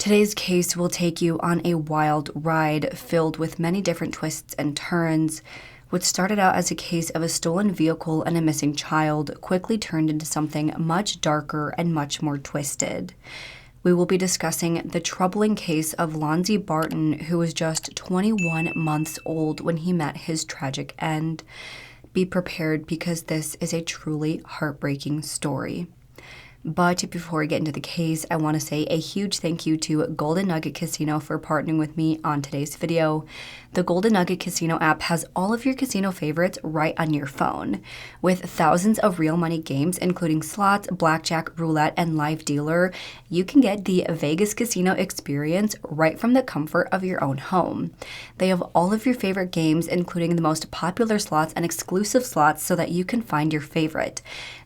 Today's case will take you on a wild ride filled with many different twists and turns. What started out as a case of a stolen vehicle and a missing child quickly turned into something much darker and much more twisted. We will be discussing the troubling case of Lonzie Barton, who was just 21 months old when he met his tragic end. Be prepared because this is a truly heartbreaking story. But before we get into the case, I want to say a huge thank you to Golden Nugget Casino for partnering with me on today's video. The Golden Nugget Casino app has all of your casino favorites right on your phone. With thousands of real money games, including slots, blackjack, roulette, and live dealer, you can get the Vegas casino experience right from the comfort of your own home. They have all of your favorite games, including the most popular slots and exclusive slots so that you can find your favorite.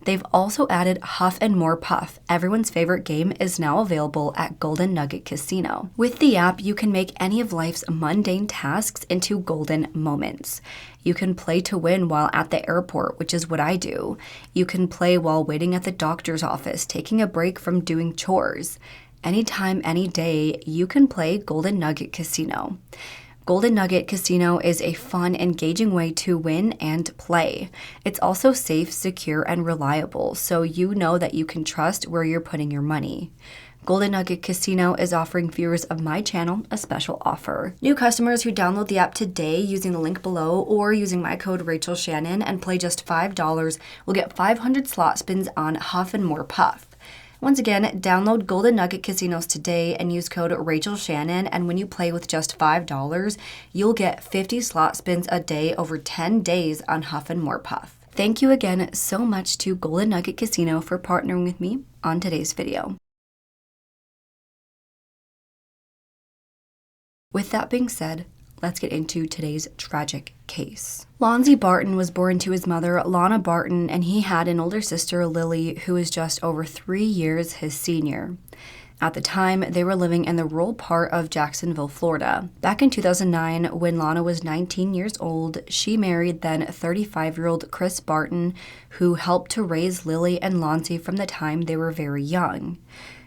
They've also added Huff and More Puff. Everyone's favorite game is now available at Golden Nugget Casino. With the app, you can make any of life's mundane tasks into golden moments. You can play to win while at the airport, which is what I do. You can play while waiting at the doctor's office, taking a break from doing chores. Anytime, any day, you can play Golden Nugget Casino. Golden Nugget Casino is a fun, engaging way to win and play. It's also safe, secure, and reliable, so you know that you can trust where you're putting your money. Golden Nugget Casino is offering viewers of my channel a special offer. New customers who download the app today using the link below or using my code Shannon and play just $5 will get 500 slot spins on Huff and More Puff. Once again, download Golden Nugget Casinos today and use code Shannon, and when you play with just $5, you'll get 50 slot spins a day over 10 days on Huff and More Puff. Thank you again so much to Golden Nugget Casino for partnering with me on today's video. With that being said, let's get into today's tragic case. Lonzie Barton was born to his mother, Lana Barton, and he had an older sister, Lily, who was just over 3 years his senior. At the time, they were living in the rural part of Jacksonville, Florida. Back in 2009, when Lana was 19 years old, she married then 35-year-old Chris Barton, who helped to raise Lily and Lonzie from the time they were very young.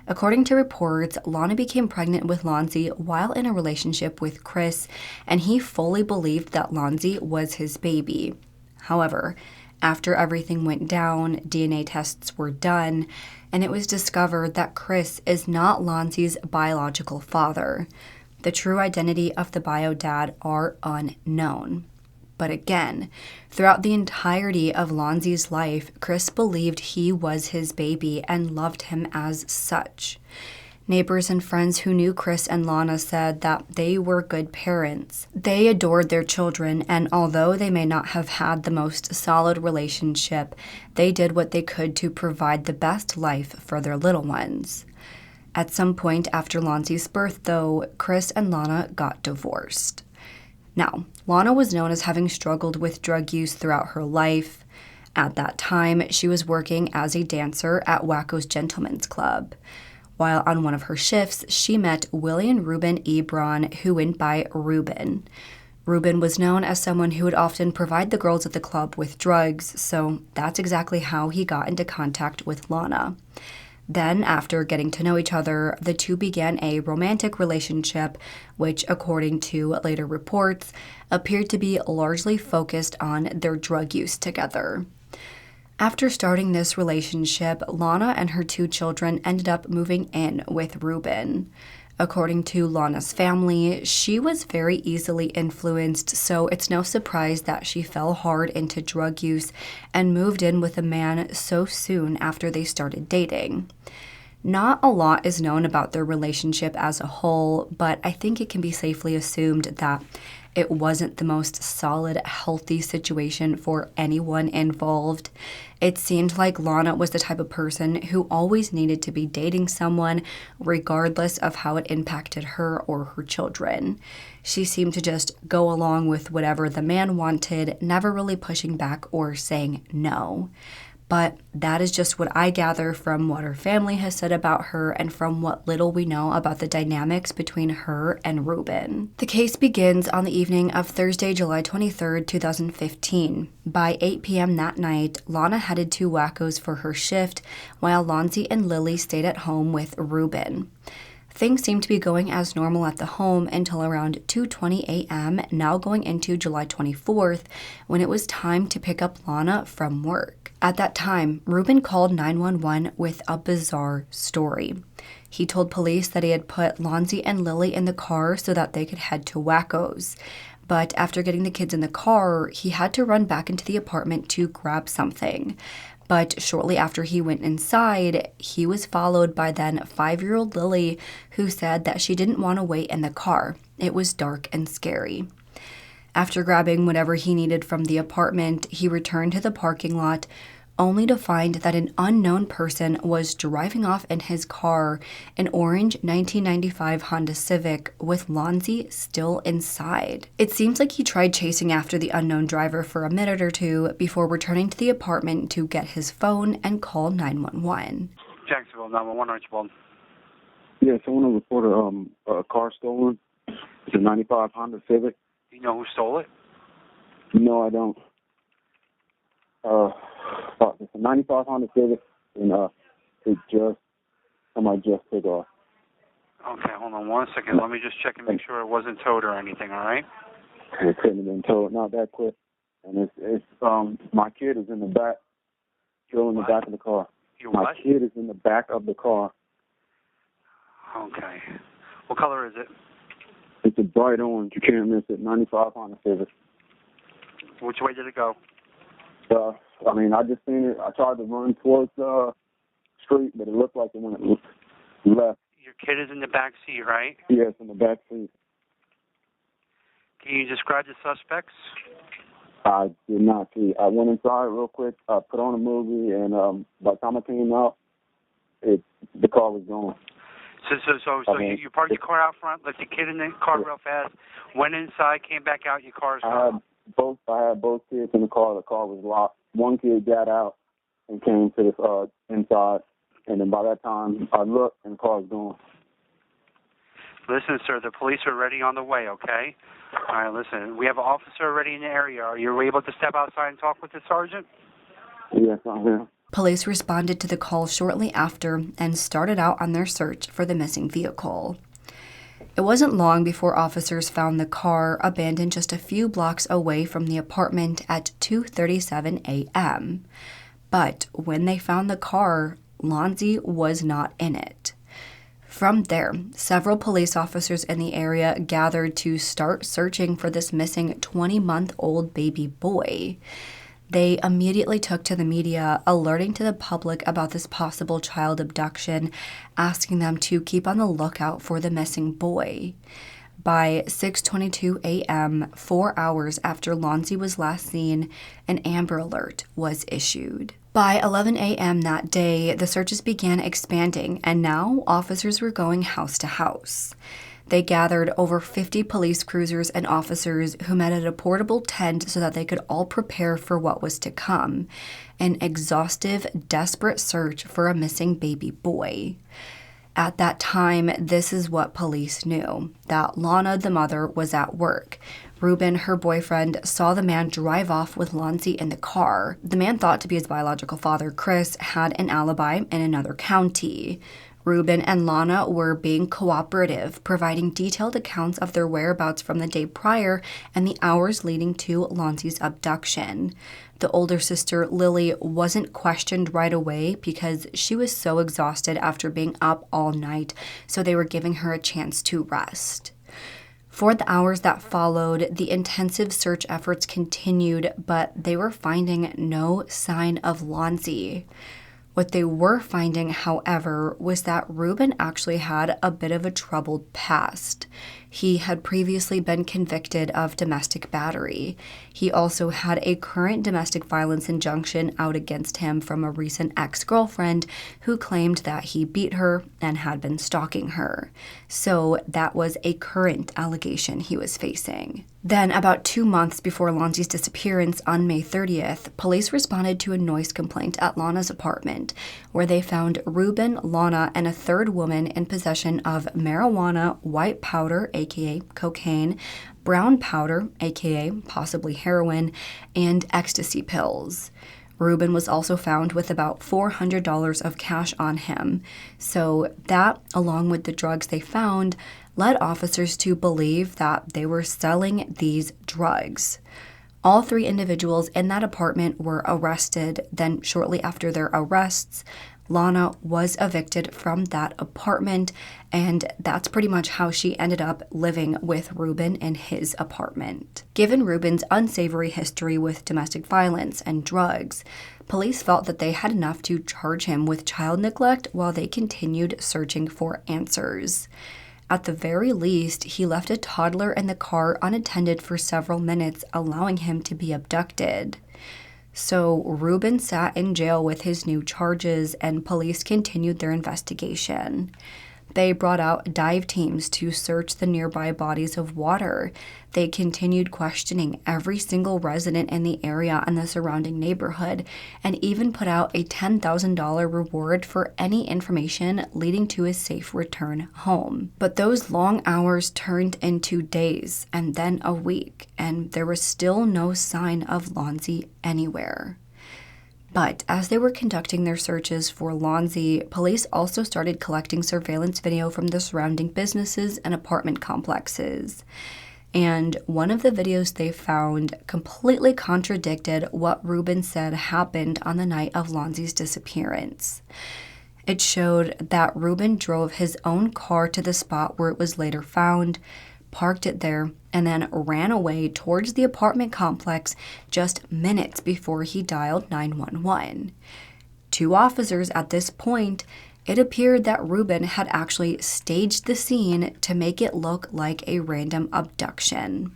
According to reports, Lana became pregnant with Lonzie while in a relationship with Chris, and he fully believed that Lonzie was his baby. However, after everything went down, DNA tests were done, and it was discovered that Chris is not Lonzie's biological father. The true identity of the bio dad are unknown. But again, throughout the entirety of Lonzie's life, Chris believed he was his baby and loved him as such. Neighbors and friends who knew Chris and Lana said that they were good parents. They adored their children, and although they may not have had the most solid relationship, they did what they could to provide the best life for their little ones. At some point after Lonzie's birth, though, Chris and Lana got divorced. Now, Lana was known as having struggled with drug use throughout her life. At that time, she was working as a dancer at Wacko's Gentlemen's Club. While on one of her shifts, she met Reuben Ebron, who went by Reuben. Reuben was known as someone who would often provide the girls at the club with drugs, so that's exactly how he got into contact with Lana. Then, after getting to know each other, the two began a romantic relationship, which, according to later reports, appeared to be largely focused on their drug use together. After starting this relationship, Lana and her 2 children ended up moving in with Reuben. According to Lana's family, she was very easily influenced, so it's no surprise that she fell hard into drug use and moved in with a man so soon after they started dating. Not a lot is known about their relationship as a whole, but I think it can be safely assumed that it wasn't the most solid, healthy situation for anyone involved. It seemed like Lana was the type of person who always needed to be dating someone, regardless of how it impacted her or her children. She seemed to just go along with whatever the man wanted, never really pushing back or saying no. But that is just what I gather from what her family has said about her and from what little we know about the dynamics between her and Reuben. The case begins on the evening of Thursday, July 23rd, 2015. By 8 p.m. that night, Lana headed to Wacko's for her shift, while Lonzie and Lily stayed at home with Reuben. Things seemed to be going as normal at the home until around 2:20 a.m., now going into July 24th, when it was time to pick up Lana from work. At that time, Reuben called 911 with a bizarre story. He told police that he had put Lonzie and Lily in the car so that they could head to Wacko's. But after getting the kids in the car, he had to run back into the apartment to grab something. But shortly after he went inside, he was followed by then 5-year-old Lily, who said that she didn't want to wait in the car. It was dark and scary. After grabbing whatever he needed from the apartment, he returned to the parking lot, only to find that an unknown person was driving off in his car, an orange 1995 Honda Civic, with Lonzie still inside. It seems like he tried chasing after the unknown driver for a minute or two before returning to the apartment to get his phone and call 911. Jacksonville 911, Archibald. Yeah, someone reported a car stolen. It's a 95 Honda Civic. Do you know who stole it? No, I don't. It's a 95 Honda Civic, and somebody just took off. Okay, hold on 1 second. Let me just check and make sure it wasn't towed or anything, all right? It couldn't have been towed, not that quick. And it's my kid is in the back, still in the back of the car. My kid is in the back of the car. Okay. What color is it? It's a bright orange. You can't miss it. 95 Honda Civic. Which way did it go? I just seen it. I tried to run towards the street, but it looked like it went left. Your kid is in the back seat, right? Yes, in the back seat. Can you describe the suspects? I did not see. I went inside real quick, put on a movie, and by the time I came out, the car was gone. So you parked your car out front, left the kid in the car real fast, went inside, came back out, your car's gone. I had both kids in the car. The car was locked. One kid got out and came to the inside, and then by that time I looked and the car was gone. Listen, sir, the police are already on the way, okay? All right, listen, we have an officer already in the area. Are you able to step outside and talk with the sergeant? Yes, I am. Police responded to the call shortly after and started out on their search for the missing vehicle. It wasn't long before officers found the car abandoned just a few blocks away from the apartment at 2:37 a.m. But when they found the car, Lonzie was not in it. From there, several police officers in the area gathered to start searching for this missing 20-month-old baby boy. They immediately took to the media, alerting to the public about this possible child abduction, asking them to keep on the lookout for the missing boy. By 6:22 a.m., 4 hours after Lonzie was last seen, an Amber Alert was issued. By 11 a.m. that day, the searches began expanding, and now officers were going house to house. They gathered over 50 police cruisers and officers who met at a portable tent so that they could all prepare for what was to come, an exhaustive, desperate search for a missing baby boy. At that time, this is what police knew, that Lana, the mother, was at work. Reuben, her boyfriend, saw the man drive off with Lonzie in the car. The man thought to be his biological father, Chris, had an alibi in another county. Reuben and Lana were being cooperative, providing detailed accounts of their whereabouts from the day prior and the hours leading to Lonzie's abduction. The older sister, Lily, wasn't questioned right away because she was so exhausted after being up all night, so they were giving her a chance to rest. For the hours that followed, the intensive search efforts continued, but they were finding no sign of Lonzie. What they were finding, however, was that Reuben actually had a bit of a troubled past. He had previously been convicted of domestic battery. He also had a current domestic violence injunction out against him from a recent ex-girlfriend who claimed that he beat her and had been stalking her. So that was a current allegation he was facing. Then, about 2 months before Lonzie's disappearance on May 30th, police responded to a noise complaint at Lana's apartment, where they found Reuben, Lana, and a third woman in possession of marijuana, white powder, aka cocaine, brown powder, aka possibly heroin, and ecstasy pills. Reuben was also found with about $400 of cash on him. So that, along with the drugs they found, led officers to believe that they were selling these drugs. All 3 individuals in that apartment were arrested. Then shortly after their arrests, Lana was evicted from that apartment, and that's pretty much how she ended up living with Reuben in his apartment. Given Reuben's unsavory history with domestic violence and drugs, police felt that they had enough to charge him with child neglect while they continued searching for answers. At the very least, he left a toddler in the car unattended for several minutes, allowing him to be abducted. So Reuben sat in jail with his new charges, and police continued their investigation. They brought out dive teams to search the nearby bodies of water. They continued questioning every single resident in the area and the surrounding neighborhood, and even put out a $10,000 reward for any information leading to a safe return home. But those long hours turned into days and then a week, and there was still no sign of Lonzie anywhere. But as they were conducting their searches for Lonzie, police also started collecting surveillance video from the surrounding businesses and apartment complexes. And one of the videos they found completely contradicted what Reuben said happened on the night of Lonzie's disappearance. It showed that Reuben drove his own car to the spot where it was later found, parked it there, and then ran away towards the apartment complex just minutes before he dialed 911. 2 officers at this point, it appeared that Reuben had actually staged the scene to make it look like a random abduction.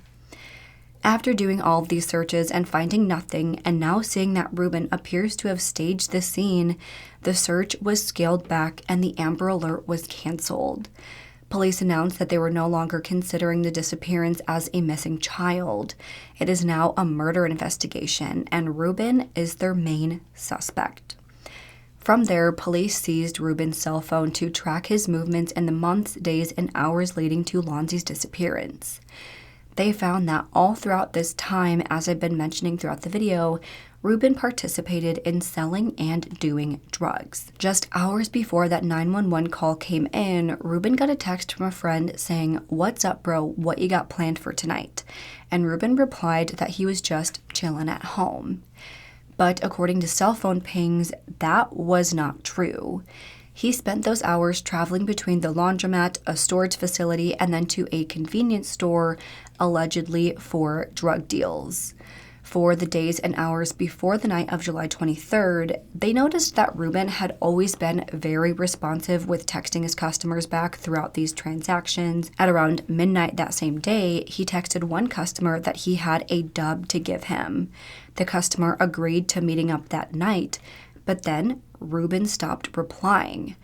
After doing all of these searches and finding nothing, and now seeing that Reuben appears to have staged the scene, the search was scaled back and the Amber Alert was canceled. Police announced that they were no longer considering the disappearance as a missing child. It is now a murder investigation, and Reuben is their main suspect. From there, police seized Reuben's cell phone to track his movements in the months, days, and hours leading to Lonzie's disappearance. They found that all throughout this time, as I've been mentioning throughout the video, Reuben participated in selling and doing drugs. Just hours before that 911 call came in, Reuben got a text from a friend saying, "What's up, bro? What you got planned for tonight?" And Reuben replied that he was just chilling at home. But according to cell phone pings, that was not true. He spent those hours traveling between the laundromat, a storage facility, and then to a convenience store, allegedly for drug deals. For the days and hours before the night of July 23rd, they noticed that Reuben had always been very responsive with texting his customers back throughout these transactions. At around midnight that same day, he texted one customer that he had a dub to give him. The customer agreed to meeting up that night, but then Reuben stopped replying.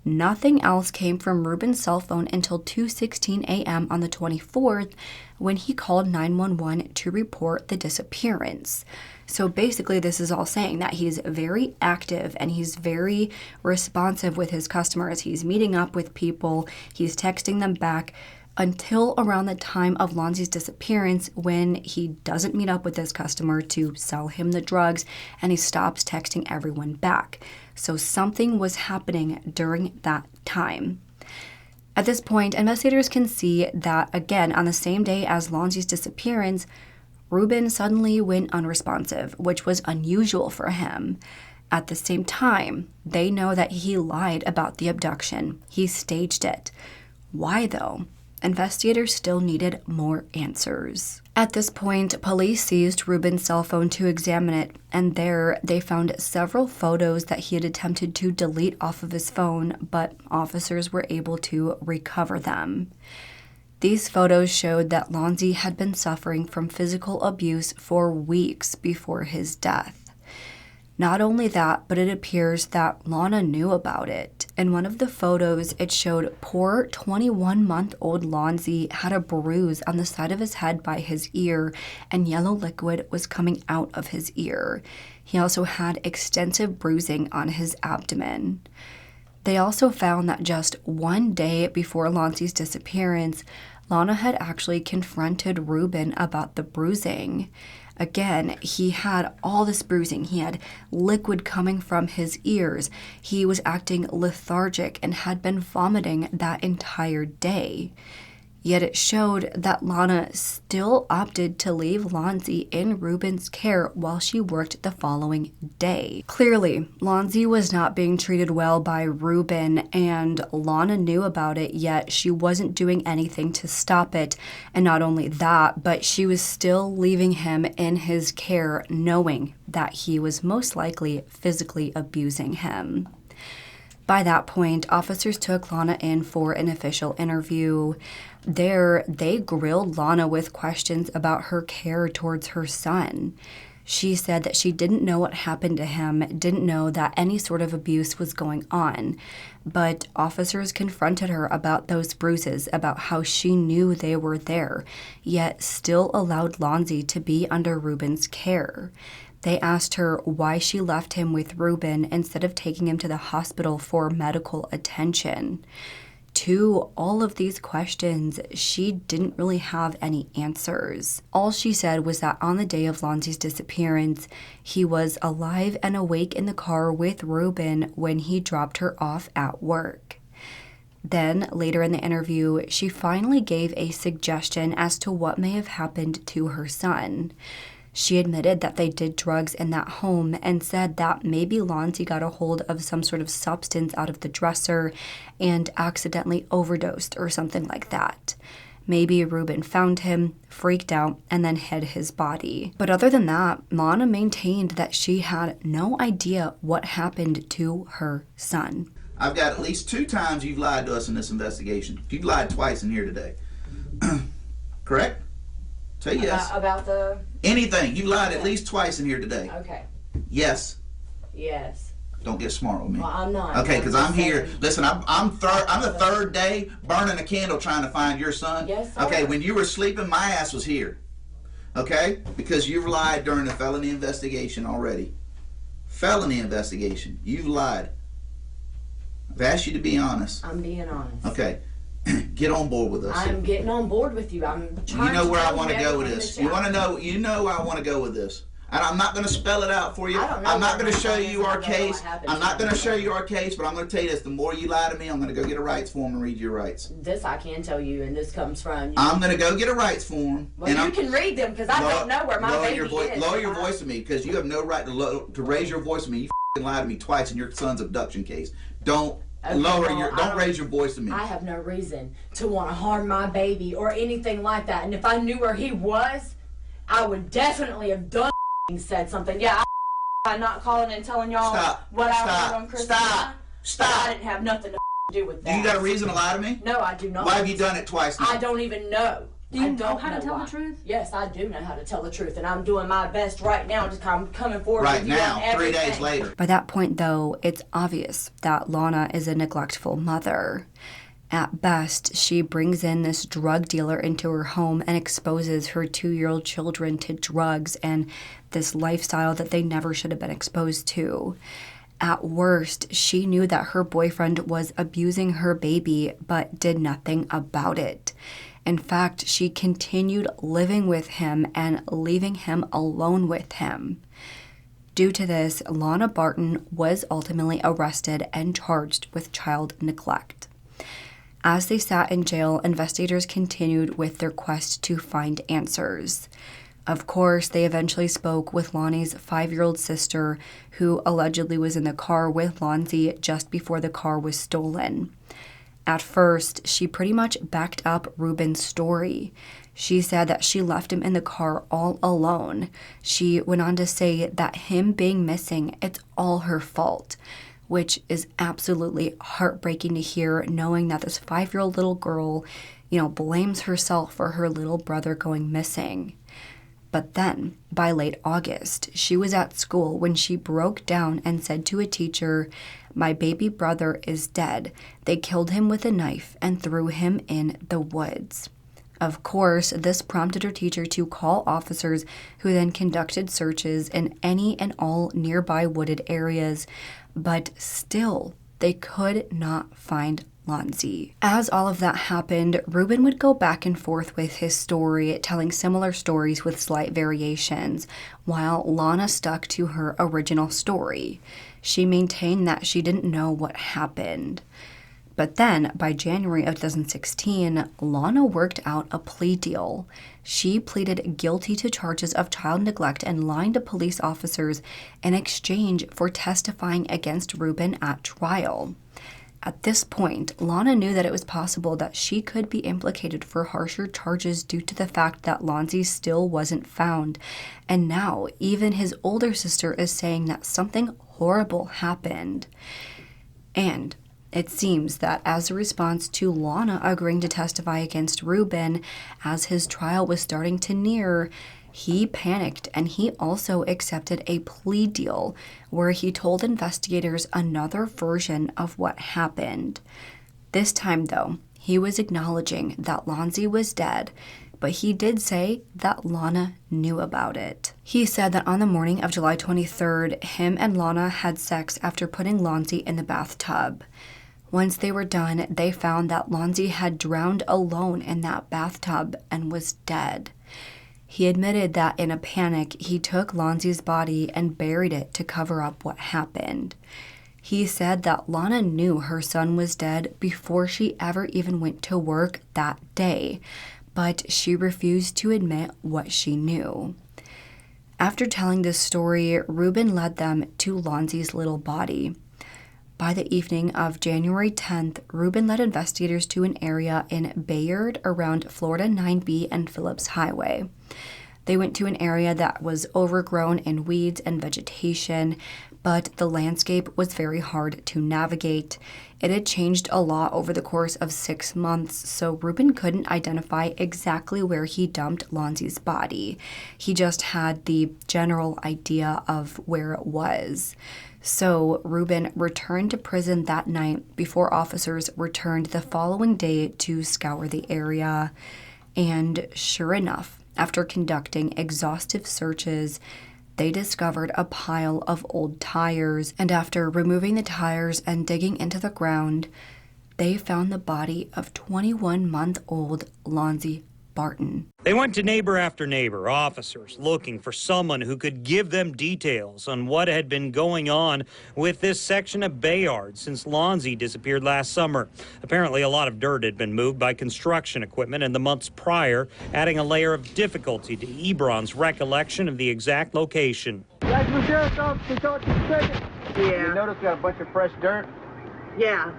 Nothing else came from Reuben's cell phone until 2:16 a.m. on the 24th, when he called 911 to report the disappearance. So basically, this is all saying that he's very active and he's very responsive with his customers. He's meeting up with people, he's texting them back, until around the time of Lonzie's disappearance, when he doesn't meet up with this customer to sell him the drugs, and he stops texting everyone back. So something was happening during that time. At this point, investigators can see that, again, on the same day as Lonzie's disappearance, Reuben suddenly went unresponsive, which was unusual for him. At the same time, they know that he lied about the abduction. He staged it. Why, though? Investigators still needed more answers. At this point, police seized Reuben's cell phone to examine it, and there they found several photos that he had attempted to delete off of his phone, but officers were able to recover them. These photos showed that Lonzie had been suffering from physical abuse for weeks before his death. Not only that, but it appears that Lana knew about it. In one of the photos, it showed poor 21-month-old Lonzie had a bruise on the side of his head by his ear, and yellow liquid was coming out of his ear. He also had extensive bruising on his abdomen. They also found that just one day before Lonzie's disappearance, Lana had actually confronted Reuben about the bruising. Again, he had all this bruising. He had liquid coming from his ears. He was acting lethargic and had been vomiting that entire day. Yet it showed that Lana still opted to leave Lonzie in Reuben's care while she worked the following day. Clearly, Lonzie was not being treated well by Reuben, and Lana knew about it, yet she wasn't doing anything to stop it. And not only that, but she was still leaving him in his care, knowing that he was most likely physically abusing him. By that point, officers took Lana in for an official interview. There, they grilled Lana with questions about her care towards her son. She said that she didn't know what happened to him, didn't know that any sort of abuse was going on. But officers confronted her about those bruises, about how she knew they were there, yet still allowed Lonzie to be under Reuben's care. They asked her why she left him with Reuben instead of taking him to the hospital for medical attention. To all of these questions, she didn't really have any answers. All she said was that on the day of Lonzie's disappearance, he was alive and awake in the car with Reuben when he dropped her off at work. Then, later in the interview, she finally gave a suggestion as to what may have happened to her son. She admitted that they did drugs in that home and said that maybe Lonzie got a hold of some sort of substance out of the dresser and accidentally overdosed or something like that. Maybe Reuben found him, freaked out, and then hid his body. But other than that, Lana maintained that she had no idea what happened to her son. I've got at least 2 times you've lied to us in this investigation. You've lied twice in here today. Correct? Say yes. About the... Anything. You lied at least twice in here today. Okay. Yes. Yes. Don't get smart with me. Well, I'm not. Okay, because I'm here. Listen, I'm the third day burning a candle trying to find your son. Yes, sir. Okay, when you were sleeping, my ass was here. Okay? Because you've lied during the felony investigation already. Felony investigation. You've lied. I've asked you to be honest. I'm being honest. Okay. Get on board with us. I'm getting on board with you. I'm trying to... You know where I want to go with this. You want to know, you know where I want to go with this. And I'm not going to spell it out for you. I'm not going to show you our case. I'm not going to show you our case, but I'm going to tell you this. The more you lie to me, I'm going to go get a rights form and read your rights. This I can tell you, and this comes from you. I'm going to go get a rights form. Well, and you can read them, because I don't know where my baby is. Lower your voice to me, because you have no right to raise your voice to me. You f***ing lied to me twice in your son's abduction case. Don't raise your voice to me. I have no reason to want to harm my baby or anything like that. And if I knew where he was, I would definitely have done said something. Yeah, I'm not calling and telling y'all what I heard on Christmas. Stop. I didn't have nothing to do with that. You got a reason to lie to me? No, I do not. Why have you done it twice now? I don't even know. Do you know how to tell the truth? Yes, I do know how to tell the truth, and I'm doing my best right now. Just I'm coming forward right with you now, on everything. 3 days later. By that point, though, it's obvious that Lana is a neglectful mother. At best, she brings in this drug dealer into her home and exposes her 2-year-old children to drugs and this lifestyle that they never should have been exposed to. At worst, she knew that her boyfriend was abusing her baby, but did nothing about it. In fact, she continued living with him and leaving him alone with him. Due to this, Lana Barton was ultimately arrested and charged with child neglect. As they sat in jail, investigators continued with their quest to find answers. Of course, they eventually spoke with Lonnie's 5-year-old sister, who allegedly was in the car with Lonzie just before the car was stolen. At first, she pretty much backed up Reuben's story. She said that she left him in the car all alone. She went on to say that him being missing, it's all her fault, which is absolutely heartbreaking to hear, knowing that this 5-year-old little girl, blames herself for her little brother going missing. But then, by late August, she was at school when she broke down and said to a teacher, "My baby brother is dead. They killed him with a knife and threw him in the woods." Of course, this prompted her teacher to call officers, who then conducted searches in any and all nearby wooded areas, but still, they could not find Lonzie. As all of that happened, Reuben would go back and forth with his story, telling similar stories with slight variations, while Lana stuck to her original story. She maintained that she didn't know what happened. But then, by January of 2016, Lana worked out a plea deal. She pleaded guilty to charges of child neglect and lying to police officers in exchange for testifying against Reuben at trial. At this point, Lana knew that it was possible that she could be implicated for harsher charges due to the fact that Lonzie still wasn't found. And now, even his older sister is saying that something horrible happened. And it seems that as a response to Lana agreeing to testify against Reuben, as his trial was starting to near, he panicked and he also accepted a plea deal where he told investigators another version of what happened. This time, though, he was acknowledging that Lonzie was dead, but he did say that Lana knew about it. He said that on the morning of July 23rd, him and Lana had sex after putting Lonzie in the bathtub. Once they were done, they found that Lonzie had drowned alone in that bathtub and was dead. He admitted that in a panic, he took Lonzie's body and buried it to cover up what happened. He said that Lana knew her son was dead before she ever even went to work that day, but she refused to admit what she knew. After telling this story, Reuben led them to Lonzie's little body. By the evening of January 10th, Reuben led investigators to an area in Bayard around Florida 9B and Phillips Highway. They went to an area that was overgrown in weeds and vegetation, but the landscape was very hard to navigate. It had changed a lot over the course of 6 months, so Reuben couldn't identify exactly where he dumped Lonzie's body. He just had the general idea of where it was. So Reuben returned to prison that night before officers returned the following day to scour the area. And sure enough, after conducting exhaustive searches, they discovered a pile of old tires. And after removing the tires and digging into the ground, they found the body of 21-month-old Lonzie Barton. They went to neighbor after neighbor, officers looking for someone who could give them details on what had been going on with this section of Bayard since Lonzie disappeared last summer. Apparently, a lot of dirt had been moved by construction equipment in the months prior, adding a layer of difficulty to Ebron's recollection of the exact location. Yeah. You notice we got a bunch of fresh dirt? Yeah.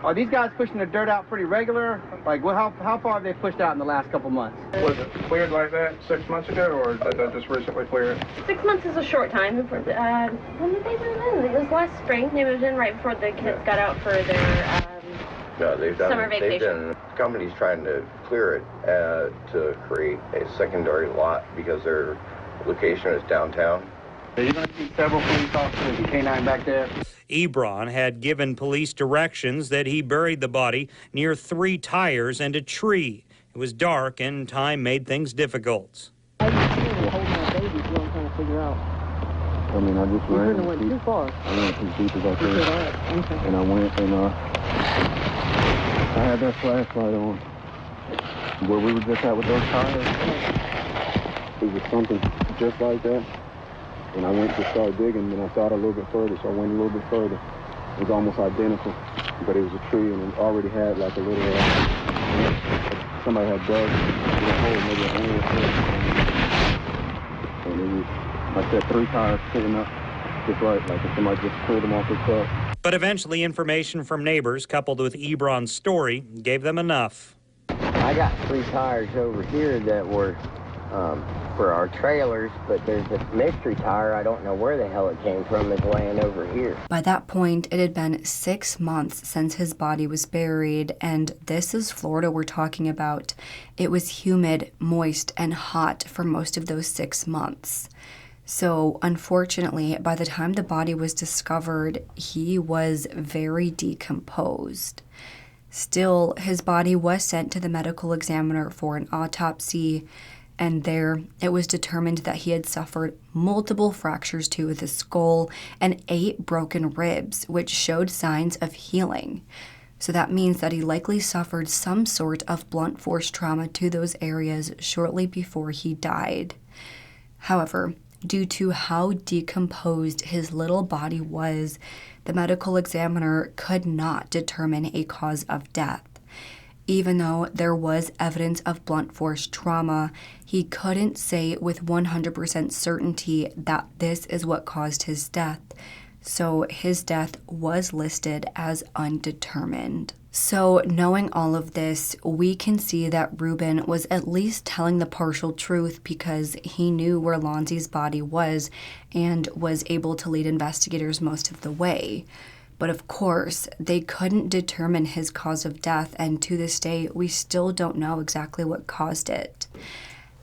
Are these guys pushing the dirt out pretty regular? Like, how far have they pushed out in the last couple months? Was it cleared like that 6 months ago, or did they just recently clear it? 6 months is a short time. When did they move in? It was last spring. They moved in right before the kids got out for their summer vacation. The company's trying to clear it to create a secondary lot because their location is downtown. Are you going to see several police officers and K-9 back there? Ebron had given police directions that he buried the body near 3 tires and a tree. It was dark and time made things difficult. How do you feel holding that baby is what I'm trying to figure out. I mean, I just ran. You went too far. I went as deep as I could. Okay. And I went and I had that flashlight on. Where we were just at with those tires, it was something just like that. And I went to start digging, and I saw it a little bit further, so I went a little bit further. It was almost identical, but it was a tree, and it already had like a little, somebody had dug a hole, maybe a hole. And it was, like that, 3 tires sitting up just right, like if somebody just pulled them off the truck. But eventually information from neighbors coupled with Ebron's story gave them enough. I got 3 tires over here that were for our trailers, but there's a mystery tire. I don't know where the hell it came from. It's laying over here. By that point, it had been 6 months since his body was buried, and this is Florida we're talking about. It was humid, moist, and hot for most of those 6 months. So, unfortunately, by the time the body was discovered, he was very decomposed. Still, his body was sent to the medical examiner for an autopsy, and there it was determined that he had suffered multiple fractures to the skull and 8 broken ribs, which showed signs of healing. So that means that he likely suffered some sort of blunt force trauma to those areas shortly before he died. However, due to how decomposed his little body was, the medical examiner could not determine a cause of death. Even though there was evidence of blunt force trauma, he couldn't say with 100% certainty that this is what caused his death. So his death was listed as undetermined. So knowing all of this, we can see that Reuben was at least telling the partial truth because he knew where Lonzie's body was and was able to lead investigators most of the way. But of course, they couldn't determine his cause of death, and to this day, we still don't know exactly what caused it.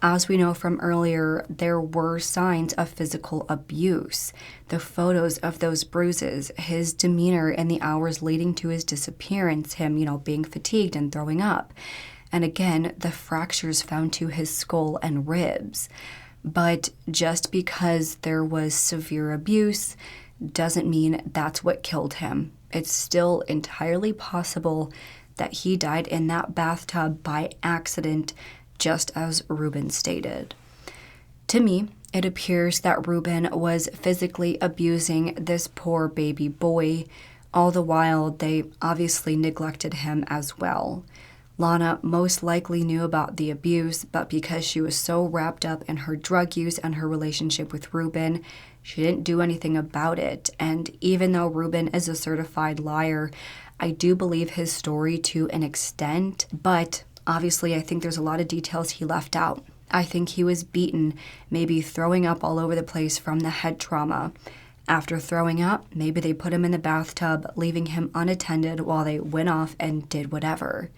As we know from earlier, there were signs of physical abuse. The photos of those bruises, his demeanor in the hours leading to his disappearance, him, being fatigued and throwing up. And again, the fractures found to his skull and ribs. But just because there was severe abuse doesn't mean that's what killed him. It's still entirely possible that he died in that bathtub by accident, just as Reuben stated. To me, it appears that Reuben was physically abusing this poor baby boy, all the while they obviously neglected him as well. Lana most likely knew about the abuse, but because she was so wrapped up in her drug use and her relationship with Reuben, she didn't do anything about it. And even though Reuben is a certified liar, I do believe his story to an extent, but obviously, I think there's a lot of details he left out. I think he was beaten, maybe throwing up all over the place from the head trauma. After throwing up, maybe they put him in the bathtub, leaving him unattended while they went off and did whatever.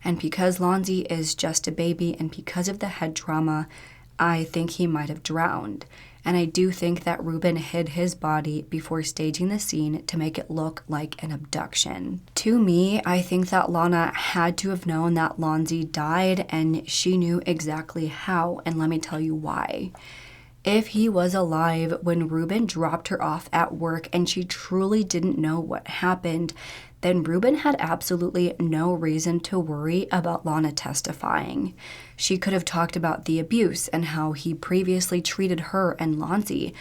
And because Lonzie is just a baby and because of the head trauma, I think he might have drowned. And I do think that Reuben hid his body before staging the scene to make it look like an abduction. To me, I think that Lana had to have known that Lonzie died, and she knew exactly how, and let me tell you why. If he was alive when Reuben dropped her off at work and she truly didn't know what happened, then Reuben had absolutely no reason to worry about Lana testifying. She could have talked about the abuse and how he previously treated her and Lonzie,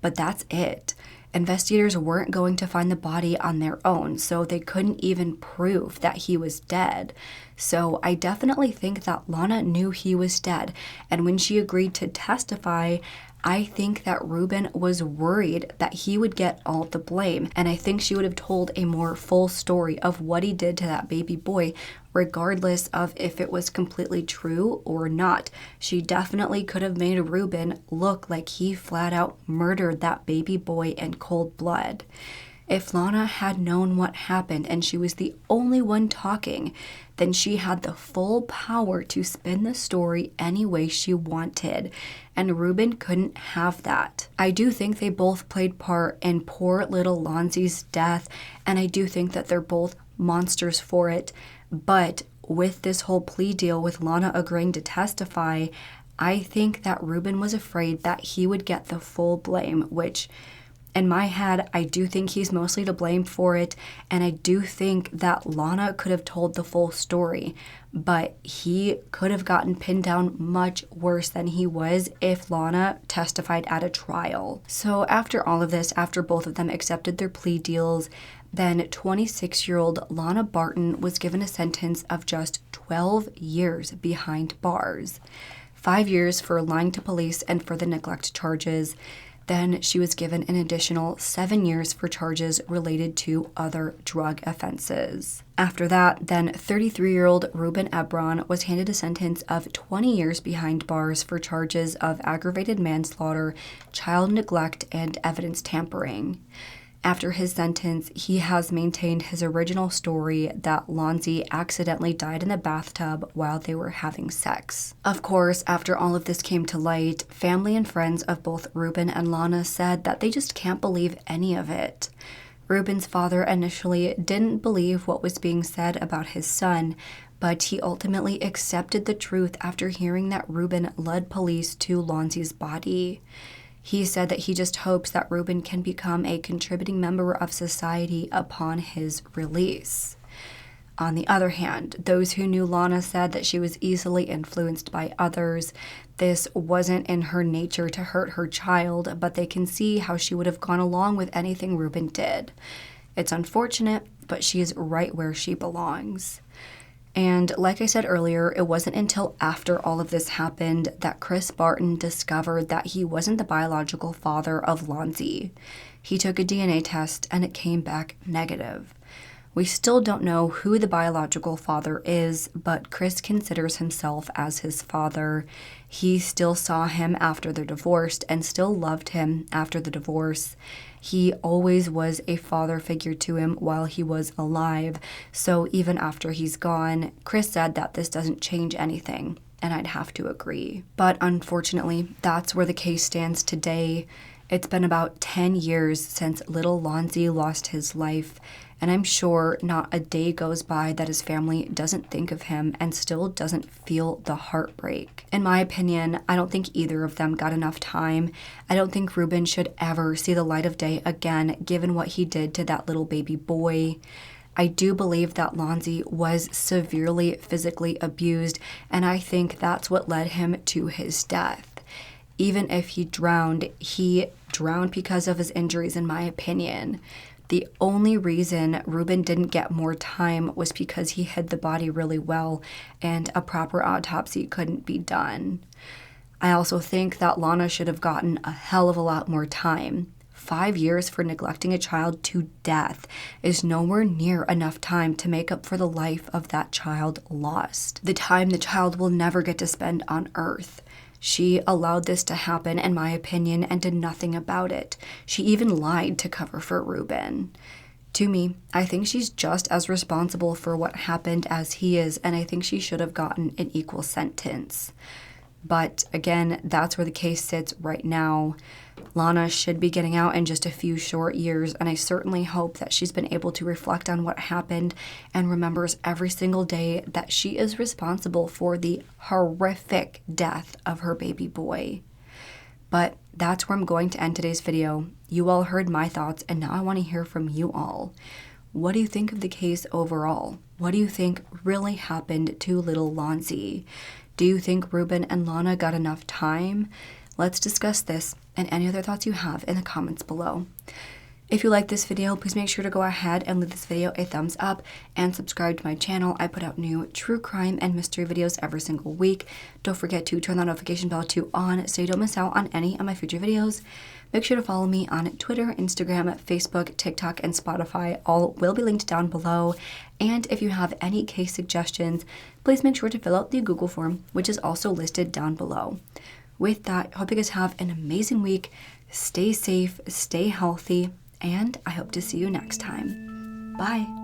but that's it. Investigators weren't going to find the body on their own, so they couldn't even prove that he was dead. So I definitely think that Lana knew he was dead, and when she agreed to testify, I think that Reuben was worried that he would get all the blame, and I think she would have told a more full story of what he did to that baby boy, regardless of if it was completely true or not. She definitely could have made Reuben look like he flat out murdered that baby boy in cold blood. If Lana had known what happened and she was the only one talking, then she had the full power to spin the story any way she wanted, and Reuben couldn't have that. I do think they both played part in poor little Lonzie's death, and I do think that they're both monsters for it, but with this whole plea deal with Lana agreeing to testify, I think that Reuben was afraid that he would get the full blame, which in my head, I do think he's mostly to blame for it, and I do think that Lana could have told the full story, but he could have gotten pinned down much worse than he was if Lana testified at a trial. So after all of this, after both of them accepted their plea deals, then 26-year-old Lana Barton was given a sentence of just 12 years behind bars. 5 years for lying to police and for the neglect charges. Then she was given an additional 7 years for charges related to other drug offenses. After that, then 33-year-old Reuben Ebron was handed a sentence of 20 years behind bars for charges of aggravated manslaughter, child neglect, and evidence tampering. After his sentence, he has maintained his original story that Lonzie accidentally died in the bathtub while they were having sex. Of course, after all of this came to light, family and friends of both Reuben and Lana said that they just can't believe any of it. Reuben's father initially didn't believe what was being said about his son, but he ultimately accepted the truth after hearing that Reuben led police to Lonzie's body. He said that he just hopes that Reuben can become a contributing member of society upon his release. On the other hand, those who knew Lana said that she was easily influenced by others. This wasn't in her nature to hurt her child, but they can see how she would have gone along with anything Reuben did. It's unfortunate, but she is right where she belongs. And like I said earlier, it wasn't until after all of this happened that Chris Barton discovered that he wasn't the biological father of Lonzie. He took a DNA test and it came back negative. We still don't know who the biological father is, but Chris considers himself as his father. He still saw him after they're divorced and still loved him after the divorce. He always was a father figure to him while he was alive, so even after he's gone, Chris said that this doesn't change anything, and I'd have to agree. But unfortunately, that's where the case stands today. It's been about 10 years since little Lonzie lost his life, and I'm sure not a day goes by that his family doesn't think of him and still doesn't feel the heartbreak. In my opinion, I don't think either of them got enough time. I don't think Reuben should ever see the light of day again, given what he did to that little baby boy. I do believe that Lonzie was severely physically abused, and I think that's what led him to his death. Even if he drowned because of his injuries, in my opinion. The only reason Reuben didn't get more time was because he hid the body really well and a proper autopsy couldn't be done. I also think that Lana should have gotten a hell of a lot more time. 5 years for neglecting a child to death is nowhere near enough time to make up for the life of that child lost. The time the child will never get to spend on earth. She allowed this to happen, in my opinion, and did nothing about it. She even lied to cover for Reuben. To me, I think she's just as responsible for what happened as he is, and I think she should have gotten an equal sentence. But again, that's where the case sits right now. Lana should be getting out in just a few short years, and I certainly hope that she's been able to reflect on what happened and remembers every single day that she is responsible for the horrific death of her baby boy. But that's where I'm going to end today's video. You all heard my thoughts, and now I want to hear from you all. What do you think of the case overall? What do you think really happened to little Lonzie? Do you think Reuben and Lana got enough time? Let's discuss this and any other thoughts you have in the comments below. If you like this video, please make sure to go ahead and leave this video a thumbs up and subscribe to my channel. I put out new true crime and mystery videos every single week. Don't forget to turn the notification bell to on so you don't miss out on any of my future videos. Make sure to follow me on Twitter, Instagram, Facebook, TikTok, and Spotify. All will be linked down below. And if you have any case suggestions, please make sure to fill out the Google form, which is also listed down below. With that, I hope you guys have an amazing week. Stay safe, stay healthy, and I hope to see you next time. Bye.